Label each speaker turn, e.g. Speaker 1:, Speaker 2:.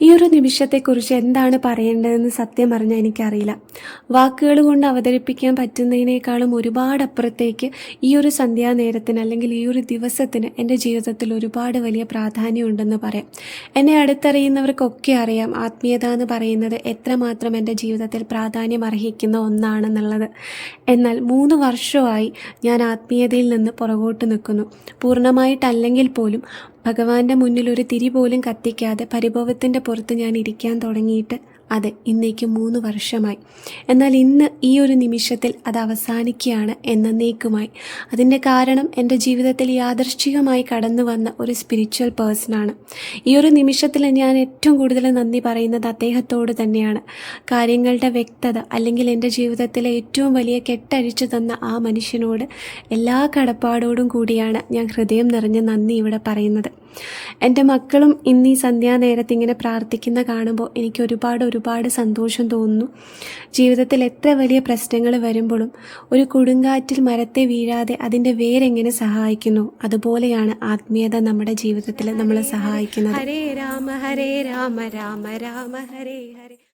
Speaker 1: ഈ ഒരു നിമിഷത്തെക്കുറിച്ച് എന്താണ് പറയേണ്ടതെന്ന് സത്യം പറഞ്ഞാൽ എനിക്കറിയില്ല. വാക്കുകൾ കൊണ്ട് അവതരിപ്പിക്കാൻ പറ്റുന്നതിനേക്കാളും ഒരുപാട് അപ്പുറത്തേക്ക് ഈ ഒരു സന്ധ്യാനേരത്തിന് അല്ലെങ്കിൽ ഈ ഒരു ദിവസത്തിന് എൻ്റെ ജീവിതത്തിൽ ഒരുപാട് വലിയ പ്രാധാന്യമുണ്ടെന്ന് പറയാം. എന്നെ അടുത്തറിയുന്നവർക്കൊക്കെ അറിയാം ആത്മീയത എന്ന് പറയുന്നത് എത്രമാത്രം എൻ്റെ ജീവിതത്തിൽ പ്രാധാന്യം അർഹിക്കുന്ന ഒന്നാണെന്നുള്ളത്. എന്നാൽ 3 വർഷമായി ഞാൻ ആത്മീയതയിൽ നിന്ന് പുറകോട്ട് നിൽക്കുന്നു. പൂർണ്ണമായിട്ടല്ലെങ്കിൽ പോലും ഭഗവാന്റെ മുന്നിൽ ഒരു തിരി പോലും കത്തിക്കാതെ പരിഭവത്തിൻ്റെ പുറത്ത് ഞാൻ ഇരിക്കാൻ തുടങ്ങിയിട്ട് അതെ ഇന്നേക്ക് 3 വർഷമായി. എന്നാൽ ഇന്ന് ഈ ഒരു നിമിഷത്തിൽ അത് അവസാനിക്കുകയാണ് എന്നേക്കുമായി. അതിൻ്റെ കാരണം എൻ്റെ ജീവിതത്തിൽ യാദൃശ്ചികമായി കടന്നു വന്ന ഒരു സ്പിരിച്വൽ പേഴ്സണാണ്. ഈ ഒരു നിമിഷത്തിൽ ഞാൻ ഏറ്റവും കൂടുതൽ നന്ദി പറയുന്നത് അദ്ദേഹത്തോട് തന്നെയാണ്. കാര്യങ്ങളുടെ വ്യക്തത അല്ലെങ്കിൽ എൻ്റെ ജീവിതത്തിലെ ഏറ്റവും വലിയ കെട്ടഴിച്ചു തന്ന ആ മനുഷ്യനോട് എല്ലാ കടപ്പാടോടും കൂടിയാണ് ഞാൻ ഹൃദയം നിറഞ്ഞ നന്ദി ഇവിടെ പറയുന്നത്. എൻ്റെ മക്കളും ഇന്ന് ഈ സന്ധ്യാനേരത്ത് ഇങ്ങനെ പ്രാർത്ഥിക്കുന്ന കാണുമ്പോൾ എനിക്ക് ഒരുപാട് സന്തോഷം തോന്നുന്നു. ജീവിതത്തിൽ എത്ര വലിയ പ്രശ്നങ്ങൾ വരുമ്പോഴും ഒരു കൊടുങ്കാറ്റിൽ മരത്തെ വീഴാതെ അതിൻ്റെ വേരെങ്ങനെ സഹായിക്കുന്നു, അതുപോലെയാണ് ആത്മീയത നമ്മുടെ ജീവിതത്തിൽ നമ്മളെ സഹായിക്കുന്നത്.
Speaker 2: ഹരേ രാമ രാമ രാമ രാമ ഹരേ ഹരേ.